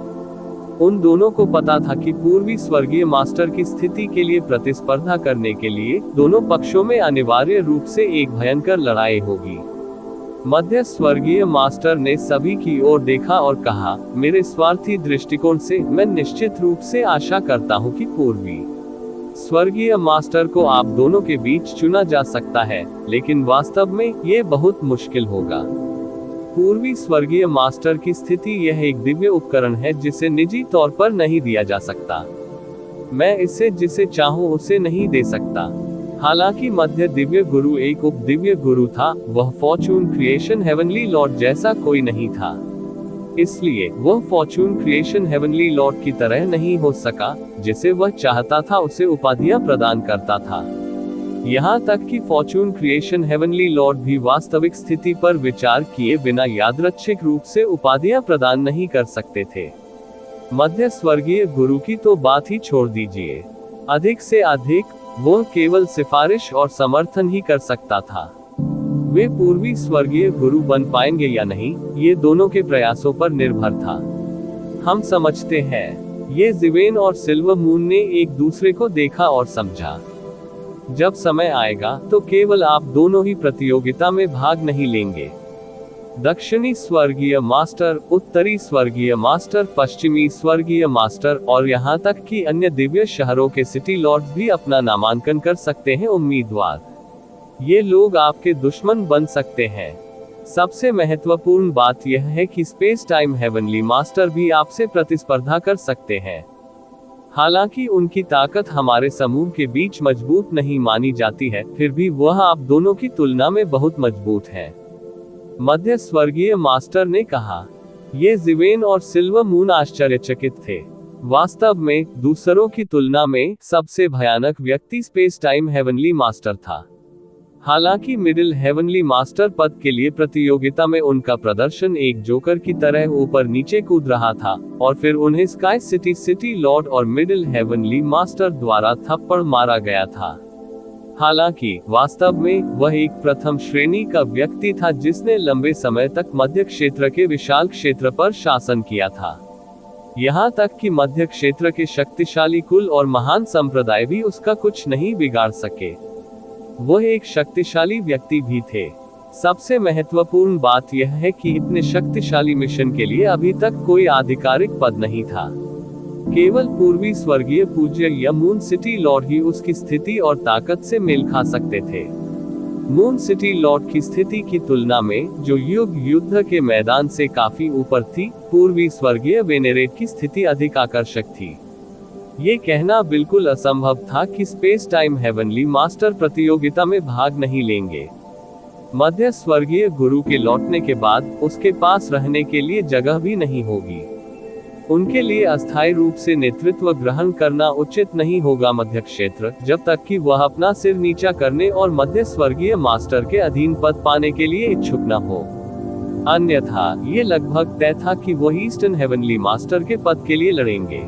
उन दोनों को पता था कि पूर्वी स्वर्गीय मास्टर की स्थिति के लिए प्रतिस्पर्धा करने के लिए दोनों पक्षों में अनिवार्य रूप से एक भयंकर लड़ाई होगी। मध्य स्वर्गीय मास्टर ने सभी की ओर देखा और कहा, मेरे स्वार्थी दृष्टिकोण से मैं निश्चित रूप से आशा करता हूं कि पूर्वी स्वर्गीय मास्टर को आप दोनों के बीच चुना जा सकता है, लेकिन वास्तव में ये बहुत मुश्किल होगा। पूर्वी स्वर्गीय मास्टर की स्थिति यह एक दिव्य उपकरण है जिसे निजी तौर पर नहीं दिया जा सकता। मैं इसे जिसे चाहूं उसे नहीं दे सकता। हालांकि मध्य दिव्य गुरु एक उप दिव्य गुरु था, वह फॉर्चून क्रिएशन हेवनली लॉर्ड जैसा कोई नहीं था। इसलिए वह फॉर्चून क्रिएशन हेवनली लॉर्ड की तरह नहीं हो सका, जिसे वह चाहता था उसे उपाधियां प्रदान करता था। यहाँ तक कि फॉर्चून क्रिएशन हेवनली लॉर्ड भी वास्तविक स्थिति पर विचार किए बिना यादृच्छिक रूप से उपाधियां प्रदान नहीं कर सकते थे। मध्य स्वर्गीय गुरु की तो बात ही छोड़ दीजिए, अधिक से अधिक वह केवल सिफारिश और समर्थन ही कर सकता था। वे पूर्वी स्वर्गीय गुरु बन पाएंगे या नहीं, ये दोनों के प्रयासों पर निर्भर था। हम समझते हैं, ये जिवेन और सिल्वर मून ने एक दूसरे को देखा और समझा। जब समय आएगा तो केवल आप दोनों ही प्रतियोगिता में भाग नहीं लेंगे। दक्षिणी स्वर्गीय मास्टर, उत्तरी स्वर्गीय मास्टर, पश्चिमी स्वर्गीय मास्टर और यहाँ तक कि अन्य दिव्य शहरों के सिटी लॉर्ड्स भी अपना नामांकन कर सकते हैं उम्मीदवार। ये लोग आपके दुश्मन बन सकते हैं। सबसे महत्वपूर्ण बात यह है कि स्पेस टाइम हेवनली मास्टर भी आपसे प्रतिस्पर्धा कर सकते हैं। हालांकि उनकी ताकत हमारे समूह के बीच मजबूत नहीं मानी जाती है, फिर भी वह आप दोनों की तुलना में बहुत मजबूत है। मध्य स्वर्गीय मास्टर ने कहा। ये जिवेन और सिल्वर मून आश्चर्यचकित थे। वास्तव में दूसरों की तुलना में सबसे भयानक व्यक्ति स्पेस टाइम हेवनली मास्टर था। हालांकि मिडिल हेवनली मास्टर पद के लिए प्रतियोगिता में उनका प्रदर्शन एक जोकर की तरह ऊपर नीचे कूद रहा था, और फिर उन्हें स्काई सिटी लॉर्ड और मिडिल हेवनली मास्टर द्वारा थप्पड़ मारा गया था। हालांकि वास्तव में वह एक प्रथम श्रेणी का व्यक्ति था जिसने लंबे समय तक मध्य क्षेत्र के विशाल क्षेत्र पर शासन किया था। यहाँ तक कि मध्य क्षेत्र के शक्तिशाली कुल और महान संप्रदाय भी उसका कुछ नहीं बिगाड़ सके। वह एक शक्तिशाली व्यक्ति भी थे। सबसे महत्वपूर्ण बात यह है कि इतने शक्तिशाली मिशन के लिए अभी तक कोई आधिकारिक पद नहीं था। केवल पूर्वी स्वर्गीय पूज्य या मून सिटी लॉर्ड ही उसकी स्थिति और ताकत से मेल खा सकते थे। मून सिटी लॉर्ड की स्थिति की तुलना में, जो युद्ध के मैदान से काफी ऊपर थी, पूर्वी स्वर्गीय वेनेरेट की स्थिति अधिक आकर्षक थी। ये कहना बिल्कुल असंभव था कि स्पेस टाइम हेवनली मास्टर प्रतियोगिता में भाग नहीं लेंगे। मध्य स्वर्गीय गुरु के लौटने के बाद उसके पास रहने के लिए जगह भी नहीं होगी। उनके लिए अस्थायी रूप से नेतृत्व ग्रहण करना उचित नहीं होगा मध्य क्षेत्र, जब तक कि वह अपना सिर नीचा करने और मध्य स्वर्गीय मास्टर के अधीन पद पाने के लिए इच्छुक न हो। अन्यथा ये लगभग तय था कि वह ईस्टर्न हेवनली मास्टर के पद के लिए लड़ेंगे।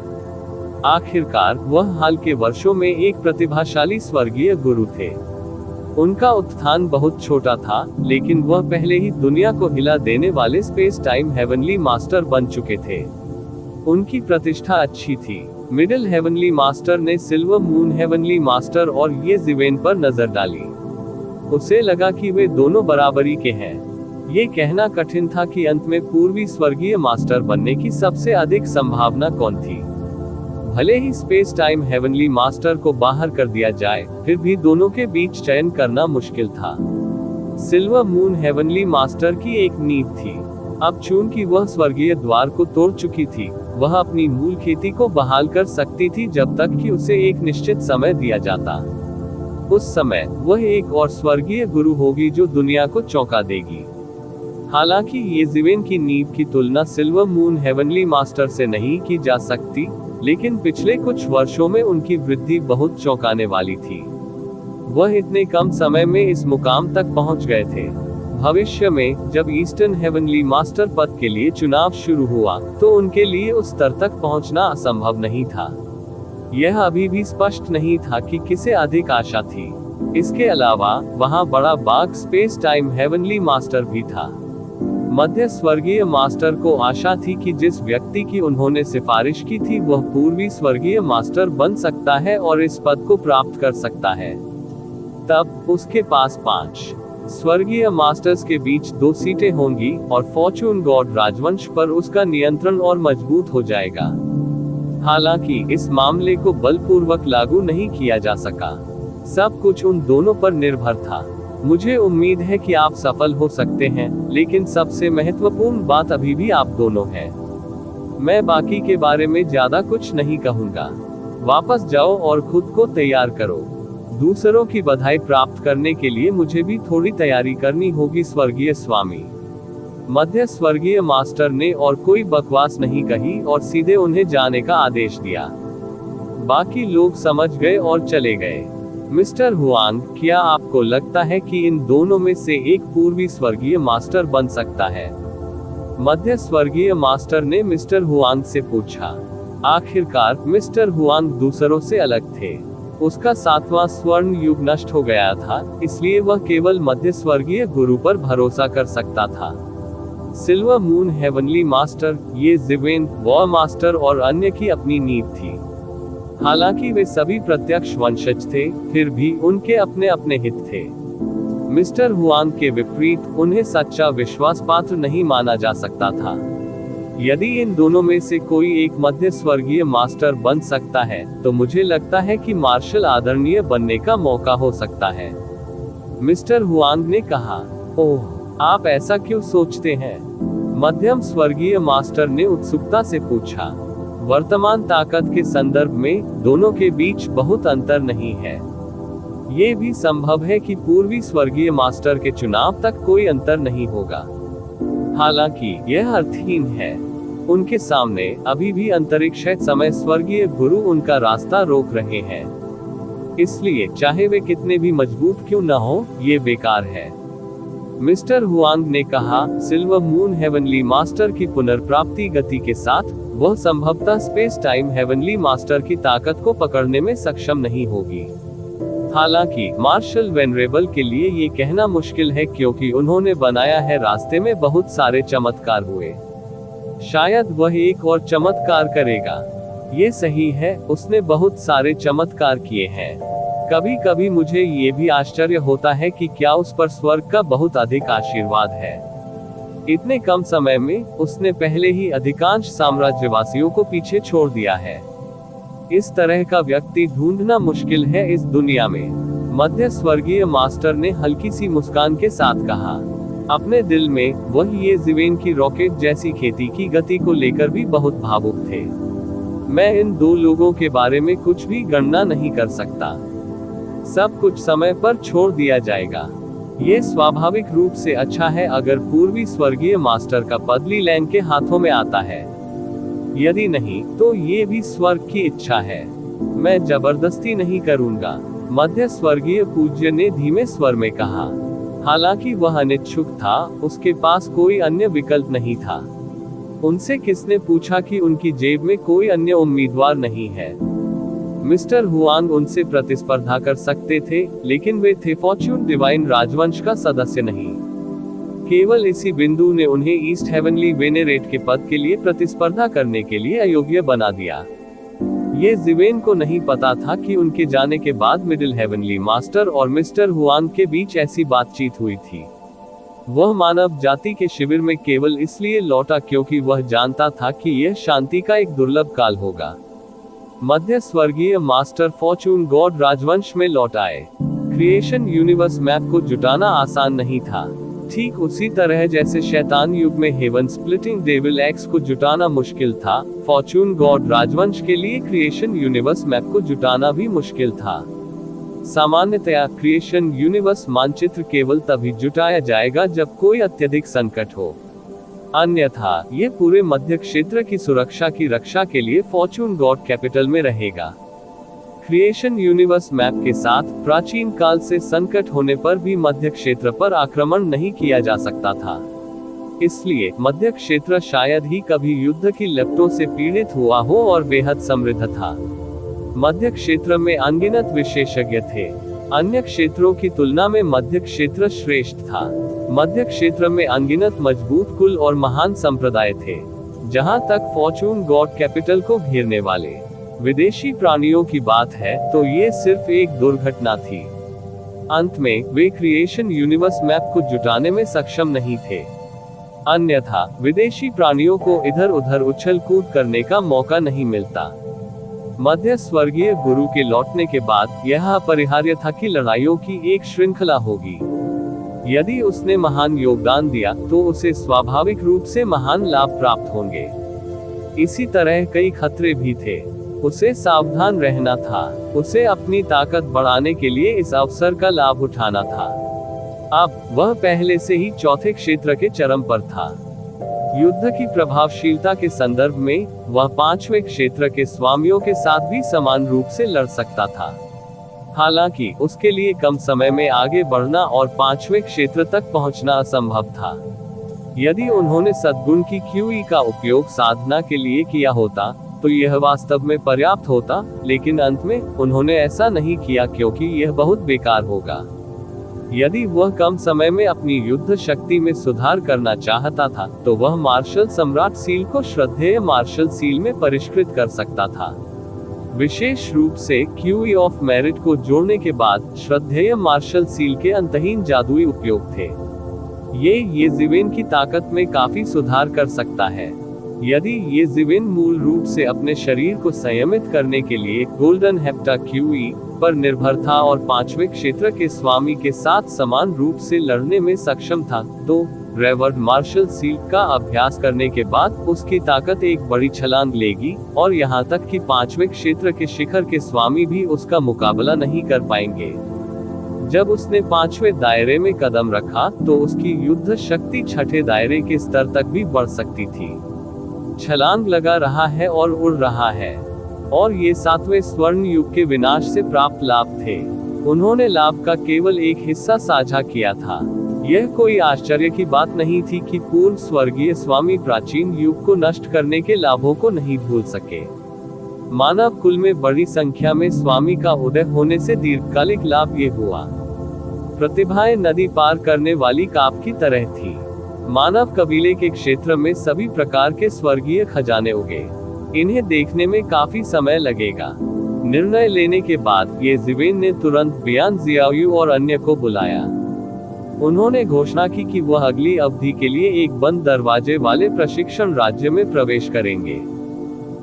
आखिरकार वह हाल के वर्षों में एक प्रतिभाशाली स्वर्गीय गुरु थे। उनका उत्थान बहुत छोटा था, लेकिन वह पहले ही दुनिया को हिला देने वाले स्पेस टाइम हेवनली मास्टर बन चुके थे। उनकी प्रतिष्ठा अच्छी थी। मिडिल हेवनली मास्टर ने सिल्वर मून हेवनली मास्टर और ये जिवेन पर नजर डाली। उसे लगा कि वे दोनों बराबरी के हैं। ये कहना कठिन था कि अंत में पूर्वी स्वर्गीय मास्टर बनने की सबसे अधिक संभावना कौन थी। भले ही स्पेस टाइम हेवनली मास्टर को बाहर कर दिया जाए, फिर भी दोनों के बीच चयन करना मुश्किल था। सिल्वर मून हेवनली मास्टर की एक नींव थी। अब चूंकि वह स्वर्गीय द्वार को तोड़ चुकी थी, वह अपनी मूल खेती को बहाल कर सकती थी जब तक कि उसे एक निश्चित समय दिया जाता। उस समय वह एक और स्वर्गीय गुरु होगी जो दुनिया को चौंका देगी। हालांकि ये जिवेन की नींव की तुलना सिल्वर मून हेवनली मास्टर से नहीं की जा सकती, लेकिन पिछले कुछ वर्षों में उनकी वृद्धि बहुत चौंकाने वाली थी। वह इतने कम समय में इस मुकाम तक पहुंच गए थे। भविष्य में जब ईस्टर्न हेवनली मास्टर पद के लिए चुनाव शुरू हुआ, तो उनके लिए उस स्तर तक पहुंचना असंभव नहीं था। यह अभी भी स्पष्ट नहीं था कि किसे अधिक आशा थी। इसके अलावा वहां बड़ा बाग स्पेस टाइम हेवनली मास्टर भी था। मध्य स्वर्गीय मास्टर को आशा थी कि जिस व्यक्ति की उन्होंने सिफारिश की थी वह पूर्वी स्वर्गीय मास्टर बन सकता है और इस पद को प्राप्त कर सकता है। तब उसके पास 5 स्वर्गीय मास्टर्स के बीच 2 सीटें होंगी और फॉर्चून गॉड राजवंश पर उसका नियंत्रण और मजबूत हो जाएगा। हालांकि इस मामले को बलपूर्वक लागू नहीं किया जा सका। सब कुछ उन दोनों पर निर्भर था। मुझे उम्मीद है कि आप सफल हो सकते हैं, लेकिन सबसे महत्वपूर्ण बात अभी भी आप दोनों है। मैं बाकी के बारे में ज्यादा कुछ नहीं कहूंगा। वापस जाओ और खुद को तैयार करो। दूसरों की बधाई प्राप्त करने के लिए मुझे भी थोड़ी तैयारी करनी होगी, स्वर्गीय स्वामी। मध्य स्वर्गीय मास्टर ने और कोई बकवास नहीं कही और सीधे उन्हें जाने का आदेश दिया। बाकी लोग समझ गए और चले गए। मिस्टर हुआंग, क्या आपको लगता है कि इन दोनों में से एक पूर्वी स्वर्गीय मास्टर बन सकता है? मध्य स्वर्गीय मास्टर ने मिस्टर हुआंग से पूछा। आखिरकार मिस्टर हुआंग दूसरों से अलग थे। उसका 7वां स्वर्ण युग नष्ट हो गया था, इसलिए वह केवल मध्य स्वर्गीय गुरु पर भरोसा कर सकता था। सिल्वर मून हेवनली मास्टर, ये जिवेन, वॉर मास्टर और अन्य की अपनी नींव थी। हालांकि वे सभी प्रत्यक्ष वंशज थे, फिर भी उनके अपने अपने हित थे। मिस्टर हुआंग के विपरीत उन्हें सच्चा विश्वास पात्र नहीं माना जा सकता था। यदि इन दोनों में से कोई एक मध्य स्वर्गीय मास्टर बन सकता है, तो मुझे लगता है कि मार्शल आदरणीय बनने का मौका हो सकता है। मिस्टर हुआंग ने कहा। ओह, आप ऐसा क्यों सोचते हैं? मध्यम स्वर्गीय मास्टर ने उत्सुकता से पूछा। वर्तमान ताकत के संदर्भ में दोनों के बीच बहुत अंतर नहीं है। ये भी संभव है कि पूर्वी स्वर्गीय मास्टर के चुनाव तक कोई अंतर नहीं होगा। हालांकि यह अर्थहीन है। उनके सामने अभी भी अंतरिक्ष है, समय स्वर्गीय गुरु उनका रास्ता रोक रहे हैं। इसलिए चाहे वे कितने भी मजबूत क्यों न हो, ये बेकार है। मिस्टर हुआंग ने कहा। सिल्वर मून हेवनली मास्टर की पुनर्प्राप्ति गति के साथ वह संभवतः स्पेस टाइम हेवनली मास्टर की ताकत को पकड़ने में सक्षम नहीं होगी। हालांकि मार्शल वेनरेबल के लिए ये कहना मुश्किल है, क्योंकि उन्होंने बनाया है रास्ते में बहुत सारे चमत्कार हुए। शायद वह एक और चमत्कार करेगा। ये सही है, उसने बहुत सारे चमत्कार किए हैं। कभी कभी मुझे ये भी आश्चर्य होता है कि क्या उस पर स्वर्ग का बहुत अधिक आशीर्वाद है। इतने कम समय में उसने पहले ही अधिकांश साम्राज्यवासियों को पीछे छोड़ दिया है। इस तरह का व्यक्ति ढूंढना मुश्किल है इस दुनिया में। मध्य स्वर्गीय मास्टर ने हल्की सी मुस्कान के साथ कहा। अपने दिल में वह ये जिवेन की रॉकेट जैसी खेती की गति को लेकर भी बहुत भावुक थे। मैं इन दो लोगों के बारे में कुछ भी गणना नहीं कर सकता। सब कुछ समय पर छोड़ दिया जाएगा। ये स्वाभाविक रूप से अच्छा है अगर पूर्वी स्वर्गीय मास्टर का पद ली लैंग के हाथों में आता है। यदि नहीं, तो ये भी स्वर्ग की इच्छा है। मैं जबरदस्ती नहीं करूंगा, मध्य स्वर्गीय पूज्य ने धीमे स्वर में कहा। हालांकि वह अनिच्छुक था, उसके पास कोई अन्य विकल्प नहीं था। उनसे किसने पूछा कि उनकी जेब में कोई अन्य उम्मीदवार नहीं है? मिस्टर हुआंग उनसे प्रतिस्पर्धा कर सकते थे, लेकिन वे थे फॉर्च्यून डिवाइन राजवंश का सदस्य नहीं। केवल इसी बिंदु ने उन्हें ईस्ट हेवनली वेनेरेट के पद के लिए प्रतिस्पर्धा करने के लिए अयोग्य बना दिया। ये जिवेन को नहीं पता था कि उनके जाने के बाद मिडिल हेवनली मास्टर और मिस्टर हुआंग के बीच ऐसी बातचीत हुई थी। वह मानव जाति के शिविर में केवल इसलिए लौटा क्योंकि वह जानता था कि यह शांति का एक दुर्लभ काल होगा। मध्य स्वर्गीय मास्टर फॉर्च्यून गॉड राजवंश में लौट आए। क्रिएशन यूनिवर्स मैप को जुटाना आसान नहीं था। ठीक उसी तरह जैसे शैतान युग में हेवन स्प्लिटिंग डेविल एक्स को जुटाना मुश्किल था, फॉर्च्यून गॉड राजवंश के लिए क्रिएशन यूनिवर्स मैप को जुटाना भी मुश्किल था। सामान्यतया क्रिएशन यूनिवर्स मानचित्र केवल तभी जुटाया जाएगा जब कोई अत्यधिक संकट हो। अन्यथा ये पूरे मध्य क्षेत्र की सुरक्षा की रक्षा के लिए फॉर्च्यून गॉड कैपिटल में रहेगा। क्रिएशन यूनिवर्स मैप के साथ प्राचीन काल से संकट होने पर भी मध्य क्षेत्र पर आक्रमण नहीं किया जा सकता था। इसलिए मध्य क्षेत्र शायद ही कभी युद्ध की लपटों से पीड़ित हुआ हो और बेहद समृद्ध था। मध्य क्षेत्र में अनगिनत विशेषज्ञ थे। अन्य क्षेत्रों की तुलना में मध्य क्षेत्र श्रेष्ठ था। मध्य क्षेत्र में अनगिनत मजबूत कुल और महान संप्रदाय थे। जहां तक फॉर्च्यून गॉड कैपिटल को घेरने वाले विदेशी प्राणियों की बात है, तो ये सिर्फ एक दुर्घटना थी। अंत में वे क्रिएशन यूनिवर्स मैप को जुटाने में सक्षम नहीं थे। अन्यथा विदेशी प्राणियों को इधर उधर उछल कूद करने का मौका नहीं मिलता। मध्य स्वर्गीय गुरु के लौटने के बाद यह अपरिहार्य था कि लड़ाइयों की एक श्रृंखला होगी। यदि उसने महान योगदान दिया तो उसे स्वाभाविक रूप से महान लाभ प्राप्त होंगे। इसी तरह कई खतरे भी थे। उसे सावधान रहना था। उसे अपनी ताकत बढ़ाने के लिए इस अवसर का लाभ उठाना था। अब वह पहले से ही चौथे क्षेत्र के चरम पर था। युद्ध की प्रभावशीलता के संदर्भ में वह पांचवें क्षेत्र के स्वामियों के साथ भी समान रूप से लड़ सकता था। हालांकि उसके लिए कम समय में आगे बढ़ना और पांचवें क्षेत्र तक पहुंचना असंभव था। यदि उन्होंने सद्गुण की QE का उपयोग साधना के लिए किया होता तो यह वास्तव में पर्याप्त होता, लेकिन अंत में उन्होंने ऐसा नहीं किया क्योंकि यह बहुत बेकार होगा। यदि वह कम समय में अपनी युद्ध शक्ति में सुधार करना चाहता था तो वह मार्शल सम्राट सील को श्रद्धेय मार्शल सील में परिष्कृत कर सकता था। विशेष रूप से QE ऑफ मेरिट को जोड़ने के बाद श्रद्धेय मार्शल सील के अंतहीन जादुई उपयोग थे। ये जीवेन की ताकत में काफी सुधार कर सकता है। यदि ये जीवेन मूल रूप से अपने शरीर को संयमित करने के लिए गोल्डन हेप्टा QE पर निर्भर था और पांचवें क्षेत्र के स्वामी के साथ समान रूप से लड़ने में सक्षम था, तो रेवर्ड मार्शल सील का अभ्यास करने के बाद उसकी ताकत एक बड़ी छलांग लेगी और यहाँ तक कि पांचवें क्षेत्र के शिखर के स्वामी भी उसका मुकाबला नहीं कर पाएंगे। जब उसने पांचवें दायरे में कदम रखा तो उसकी युद्ध शक्ति छठे दायरे के स्तर तक भी बढ़ सकती थी। छलांग लगा रहा है और उड़ रहा है, और ये सातवें स्वर्ण युग के विनाश से प्राप्त लाभ थे। उन्होंने लाभ का केवल एक हिस्सा साझा किया था। यह कोई आश्चर्य की बात नहीं थी कि पूर्व स्वर्गीय स्वामी प्राचीन युग को नष्ट करने के लाभों को नहीं भूल सके। मानव कुल में बड़ी संख्या में स्वामी का उदय होने से दीर्घकालिक लाभ ये हुआ। प्रतिभाएं नदी पार करने वाली काप की तरह थी। मानव कबीले के क्षेत्र में सभी प्रकार के स्वर्गीय खजाने उगे। इन्हें देखने में काफी समय लगेगा। निर्णय लेने के बाद ये जीवेन ने तुरंत बियान जियाओयू और अन्य को बुलाया। उन्होंने घोषणा की कि वह अगली अवधि के लिए एक बंद दरवाजे वाले प्रशिक्षण राज्य में प्रवेश करेंगे।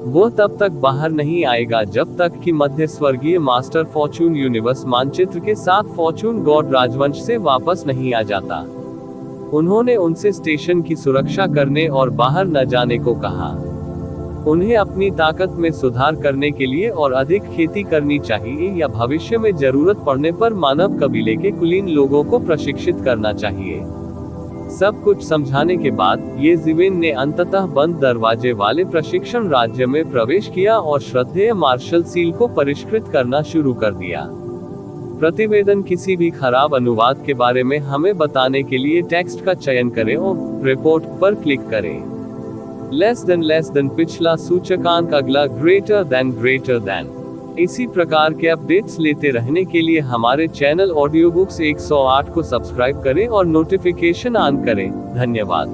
वह तब तक बाहर नहीं आएगा जब तक कि मध्य स्वर्गीय मास्टर फॉर्चून यूनिवर्स मानचित्र के साथ फॉर्चून गॉड राजवंश से वापस नहीं आ जाता। उन्होंने उनसे स्टेशन की सुरक्षा करने और बाहर न जाने को कहा। उन्हें अपनी ताकत में सुधार करने के लिए और अधिक खेती करनी चाहिए या भविष्य में जरूरत पड़ने पर मानव कबीले के कुलीन लोगों को प्रशिक्षित करना चाहिए। सब कुछ समझाने के बाद ये जीवेन ने अंततः बंद दरवाजे वाले प्रशिक्षण राज्य में प्रवेश किया और श्रद्धेय मार्शल सील को परिष्कृत करना शुरू कर दिया। प्रतिवेदन किसी भी खराब अनुवाद के बारे में हमें बताने के लिए टेक्स्ट का चयन करें और रिपोर्ट पर क्लिक करें। लेस देन पिछला सूचकांक, अगला ग्रेटर देन। इसी प्रकार के अपडेट्स लेते रहने के लिए हमारे चैनल ऑडियो बुक्स 108 को सब्सक्राइब करें और नोटिफिकेशन ऑन करें। धन्यवाद।